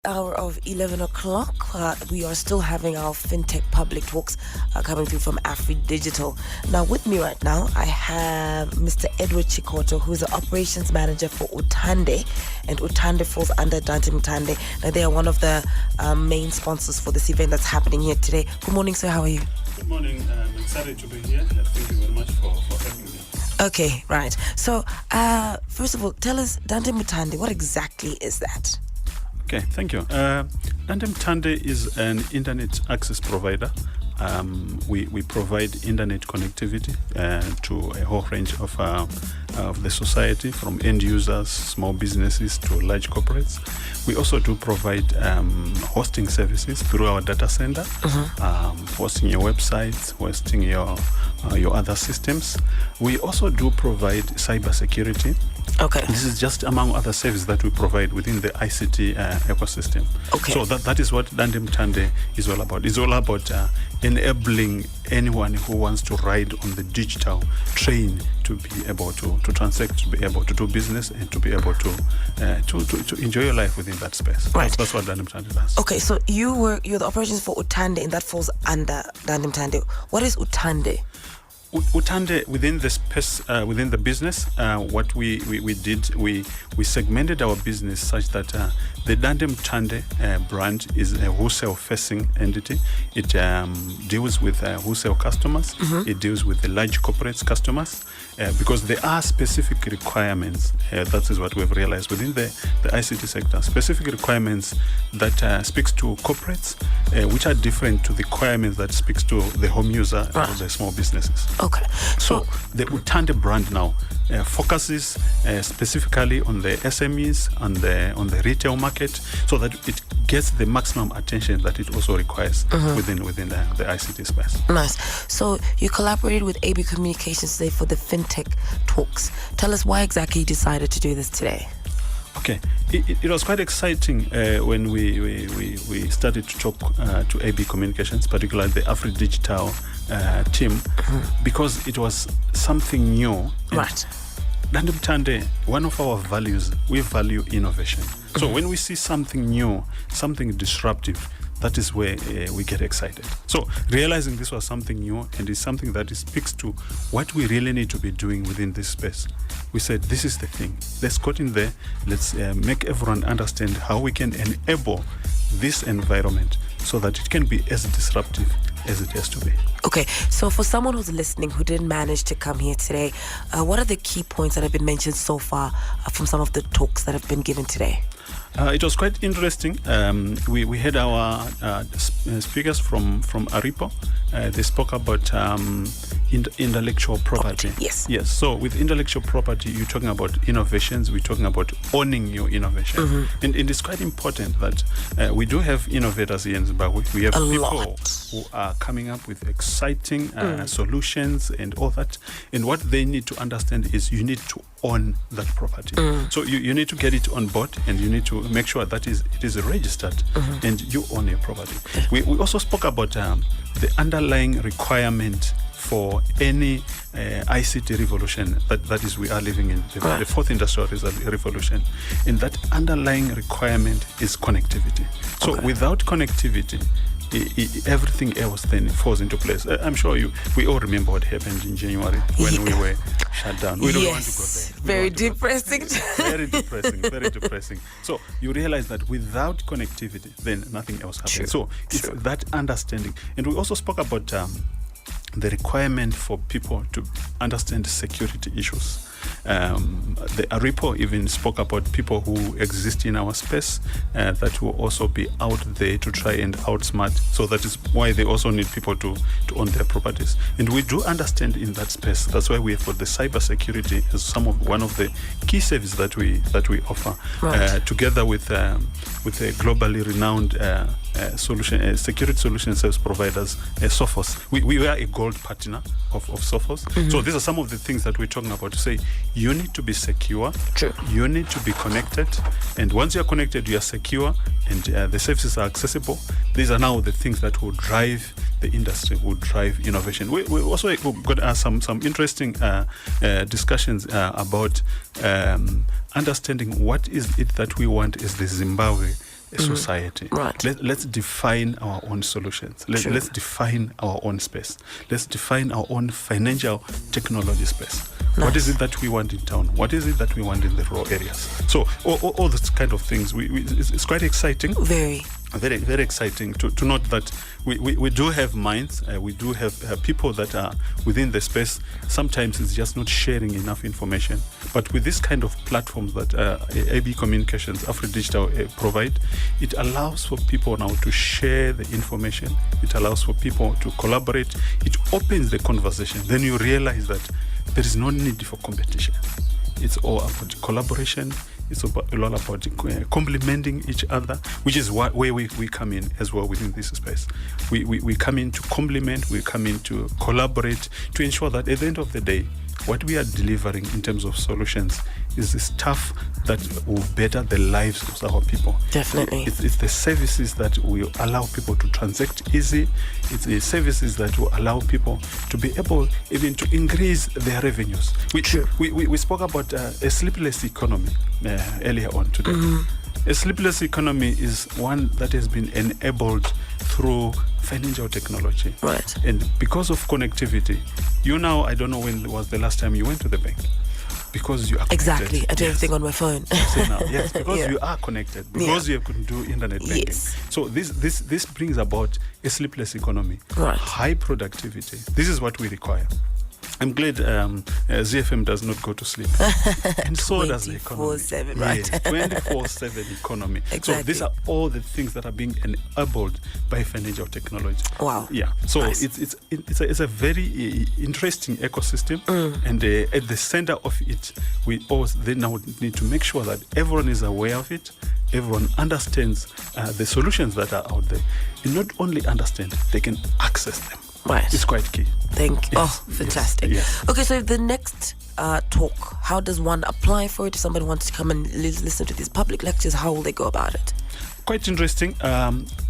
hour of 11 o'clock. We are still having our FinTech public talks coming through from AfriDigital. Now, with me right now, I have Mr. Edward Chikoto, who is the Operations Manager for Utande, and Utande falls under Dande Mutande. Now, they are one of the main sponsors for this event that's happening here today. Good morning, sir. How are you? Good morning. I'm excited to be here. Thank you very much for having me. Okay, right. So, first of all, tell us, Dande Mutande, what exactly is that? Okay, thank you. Dande Mutande is an internet access provider. We provide internet connectivity to a whole range of the society, from end users, small businesses to large corporates. We also do provide hosting services through our data center, hosting your websites, hosting your other systems. We also do provide cybersecurity. Okay. This is just among other services that we provide within the ICT ecosystem. Okay. So that is what Dande Mutande is all about. It's all about enabling anyone who wants to ride on the digital train to be able to transact, to be able to do business, and to be able to enjoy your life within that space. Right. That's what Dande Mutande does. Okay, so you're the operations for Utande, and that falls under Dande Mutande. What is Utande? Utande, within the space, within the business, what we did, we segmented our business such that the Dande Mutande brand is a wholesale-facing entity. It deals with wholesale customers. It deals with the large corporate customers because there are specific requirements. That is what we've realized within the ICT sector. Specific requirements that speaks to corporates, which are different to the requirements that speaks to the home user or the small businesses. Okay. So the Utande brand now focuses specifically on the SMEs, on the retail market, so that it gets the maximum attention that it also requires within the ICT space. Nice. So you collaborated with AB Communications today for the FinTech talks. Tell us why exactly you decided to do this today. Okay, it was quite exciting when we started to talk to AB Communications, particularly the AfriDigital team, because it was something new. Right. Dande Mutande, one of our values, we value innovation. So when we see something new, something disruptive, that is where we get excited. So realizing this was something new and is something that speaks to what we really need to be doing within this space, we said, this is the thing. Let's go in there. Let's make everyone understand how we can enable this environment so that it can be as disruptive as it has to be. Okay, so for someone who's listening who didn't manage to come here today, what are the key points that have been mentioned so far from some of the talks that have been given today? It was quite interesting. We had our speakers from Aripo. They spoke about intellectual property. Yes. Yes. So with intellectual property, you're talking about innovations. We're talking about owning your innovation. And it is quite important that we do have innovators here in Zimbabwe. We have people who are coming up with exciting solutions and all that. And what they need to understand is you need to own that property. So you need to get it on board, and you need to make sure that it is registered and you own your property. We also spoke about the underlying requirement for any ICT revolution that is we are living in, the fourth industrial revolution. And that underlying requirement is connectivity. So without connectivity, everything else then falls into place. I'm sure we all remember what happened in January when we were shut down. We don't want to go there. Very depressing. Very depressing, very depressing. So you realize that without connectivity, then nothing else happens. True. So it's that understanding. And we also spoke about the requirement for people to understand security issues. The Aripo even spoke about people who exist in our space that will also be out there to try and outsmart. So that is why they also need people to own their properties. And we do understand in that space. That's why we have got the cybersecurity as one of the key services that we offer, together with the globally renowned security solution service providers, Sophos. We are a gold partner of Sophos. So these are some of the things that we're talking about to say, you need to be secure. True. You need to be connected. And once you're connected, you are secure and the services are accessible. These are now the things that will drive the industry, will drive innovation. We also got some interesting discussions about understanding what is it that we want as the Zimbabwe a society. Right. Let's define our own solutions. Let's define our own space. Let's define our own financial technology space. Nice. What is it that we want in town? What is it that we want in the rural areas? So all those kind of things, it's quite exciting. Very. Very, very exciting to note that we do have minds, we do have people that are within the space. Sometimes it's just not sharing enough information. But with this kind of platforms that AB Communications, AfriDigital provide, it allows for people now to share the information. It allows for people to collaborate. It opens the conversation. Then you realize that there is no need for competition. It's all about collaboration. It's all about complementing each other, which is where we come in as well within this space. We come in to complement, we come in to collaborate, to ensure that at the end of the day, what we are delivering in terms of solutions is the stuff that will better the lives of our people. Definitely. It's the services that will allow people to transact easy. It's the services that will allow people to be able even to increase their revenues. We spoke about a sleepless economy earlier on today. A sleepless economy is one that has been enabled through financial technology. Right. And because of connectivity, I don't know when was the last time you went to the bank. Because you are connected. Exactly. I do everything on my phone. Yes, because you are connected. Because you can do internet banking. Yes. So this brings about a sleepless economy. Right. High productivity. This is what we require. I'm glad ZiFM does not go to sleep. And so does the economy. 24/7, right? Yes, 24/7 economy. Exactly. So these are all the things that are being enabled by financial technology. Wow. Yeah. So Nice. it's a very interesting ecosystem. And at the center of it, we also then now need to make sure that everyone is aware of it. Everyone understands the solutions that are out there. And not only understand, they can access them. Right. It's quite key. Thank you. Yes, Oh, fantastic. yes. Okay, so the next talk, how does one apply for it? If somebody wants to come and listen to these public lectures, how will they go about it? Quite interesting.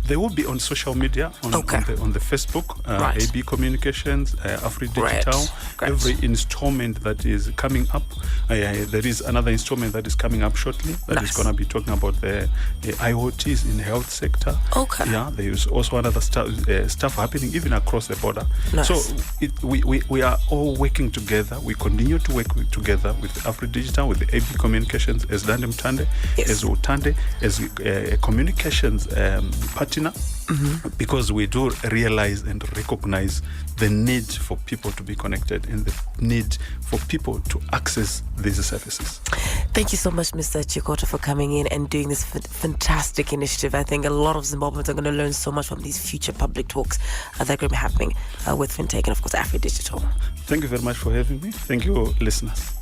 They will be on social media, on the Facebook, Right. AB Communications, AfriDigital. Great. Every installment that is coming up, there is another installment that is coming up shortly that is going to be talking about the IoTs in the health sector. Okay. Yeah, there is also another stuff happening even across the border. Nice. So we are all working together. We continue to work together with AfriDigital, with the AB Communications, as Dande Mutande, Yes. as Utande, as a communications partner, because we do realize and recognize the need for people to be connected and the need for people to access these services. Thank you so much, Mr. Chikoto, for coming in and doing this fantastic initiative. I think a lot of Zimbabweans are going to learn so much from these future public talks that are going to be happening with FinTech and, of course, AfriDigital. Thank you very much for having me. Thank you, listeners.